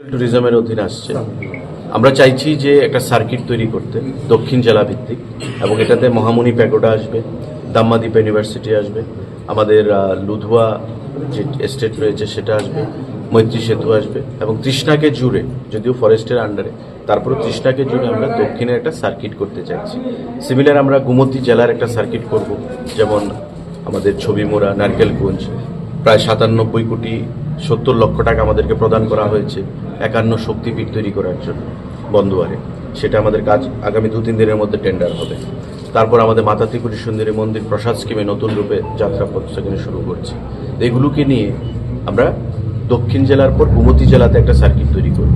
ট্যুরিজমের অধীনে আসছে। আমরা চাইছি যে একটা সার্কিট তৈরি করতে দক্ষিণ জেলা ভিত্তিক, এবং এটাতে মহামুনি প্যাগোডা আসবে, দাম্মাদীপ ইউনিভার্সিটি আসবে, আমাদের লুধুয়া যে এস্টেট রয়েছে সেটা আসবে, মৈত্রী সেতু আসবে, এবং তৃষ্ণাকে জুড়ে, যদিও ফরেস্টের আন্ডারে, তারপরে তৃষ্ণাকে জুড়ে আমরা দক্ষিণে একটা সার্কিট করতে চাইছি। সিমিলার আমরা গোমতী জেলার একটা সার্কিট করব, যেমন আমাদের ছবিমোড়া, নারকেলগঞ্জ, প্রায় 97 কোটি 70 লক্ষ টাকা আমাদেরকে প্রদান করা হয়েছে 51 শক্তিপীঠ তৈরি করার জন্য বন্দোয়ারে। সেটা আমাদের কাজ আগামী 2-3 দিনের মধ্যে টেন্ডার হবে। তারপর আমাদের মাতা ত্রিপুরী সুন্দরী মন্দির প্রসাদ স্কিমে নতুন রূপে যাত্রাপথ সেখানে শুরু করছি। এগুলোকে নিয়ে আমরা দক্ষিণ জেলার পর গোমতী জেলাতে একটা সার্কিট তৈরি করব।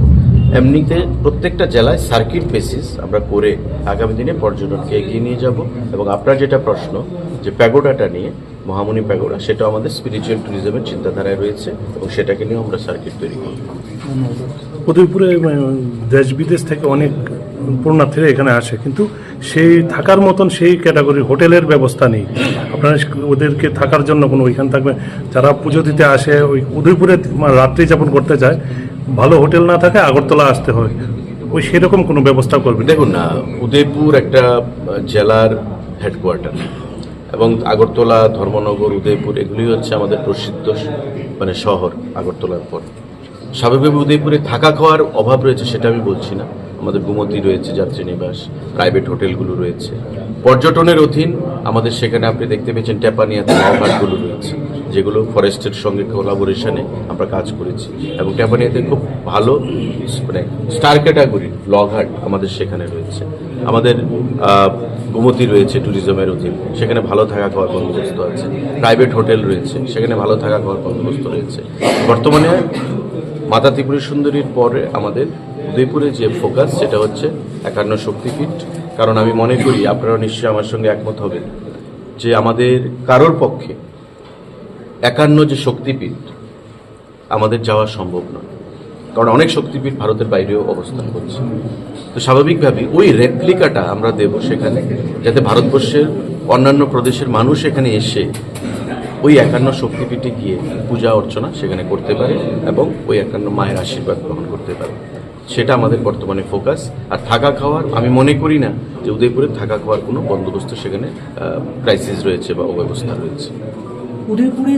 এমনিতে প্রত্যেকটা জেলায় সার্কিট বেসিস আমরা করে আগামী দিনে পর্যটনকে এগিয়ে নিয়ে যাব। এবং আপনার যেটা প্রশ্ন যে প্যাগোডাটা নিয়ে, মহামুনি প্যাগোডা, সেটা আমাদের স্পিরিচুয়াল ট্যুরিজমের চিন্তাধারায় রয়েছে এবং সেটাকে নিয়ে আমরা সার্কিট তৈরি করব। উদয়পুরে দেশ বিদেশ থেকে অনেক পুণ্যার্থীরা এখানে আসে, কিন্তু সেই থাকার মতন সেই ক্যাটাগরির হোটেলের ব্যবস্থা নেই। আপনারা ওদেরকে থাকার জন্য কোনো ওইখানে থাকবে, যারা পুজো দিতে আসে ওই উদয়পুরে রাত্রি যাপন করতে যায়, ভালো হোটেল না থাকে আগরতলা আসতে হয়, ওই সেরকম কোনো ব্যবস্থা করবে? দেখুন না, উদয়পুর একটা জেলার হেডকোয়ার্টার, এবং আগরতলা, ধর্মনগর, উদয়পুর এগুলি হচ্ছে আমাদের প্রসিদ্ধ শহর আগরতলার পর। স্বাভাবিকভাবে উদয়পুরে থাকা খাওয়ার অভাব রয়েছে সেটা আমি বলছি না। আমাদের গোমতী রয়েছে, যাত্রীনিবাস, প্রাইভেট হোটেলগুলো রয়েছে। পর্যটনের অধীন আমাদের সেখানে আপনি দেখতে পেয়েছেন ট্যাপানিয়াতে লঘাটগুলো রয়েছে, যেগুলো ফরেস্টের সঙ্গে কোলাবোরেশনে আমরা কাজ করেছি, এবং ট্যাপানিয়াতে খুব ভালো স্টার ক্যাটাগরি লঘাট আমাদের সেখানে রয়েছে। আমাদের গোমতী রয়েছে ট্যুরিজমের অধীন, সেখানে ভালো থাকা খাওয়ার বন্দোবস্ত আছে। প্রাইভেট হোটেল রয়েছে, সেখানে ভালো থাকা খাওয়ার বন্দোবস্ত রয়েছে। বর্তমানে মাতা ত্রিপুরী সুন্দরীর পরে আমাদের উদয়পুরে যে ফোকাস সেটা হচ্ছে 51 শক্তিপীঠ। কারণ আমি মনে করি, আপনারা নিশ্চয়ই আমার সঙ্গে একমত হবেন, যে আমাদের কারোর পক্ষে 51 যে শক্তিপীঠ আমাদের যাওয়া সম্ভব নয়, কারণ অনেক শক্তিপীঠ ভারতের বাইরেও অবস্থান করছে। তো স্বাভাবিকভাবেই ওই রেপ্লিকাটা আমরা দেব সেখানে, যাতে ভারতবর্ষের অন্যান্য প্রদেশের মানুষ এখানে এসে ওই 51 শক্তিপীঠে গিয়ে পূজা অর্চনা সেখানে করতে পারে এবং ওই 51 মায়ের আশীর্বাদ গ্রহণ করতে পারে। সেটা আমাদের বর্তমানে ফোকাস। আর থাকা খাওয়ার আমি মনে করি না যে উদয়পুরে থাকা খাওয়ার কোনো বন্দোবস্ত সেখানে ক্রাইসিস রয়েছে বা অব্যবস্থা রয়েছে। উদয়পুরে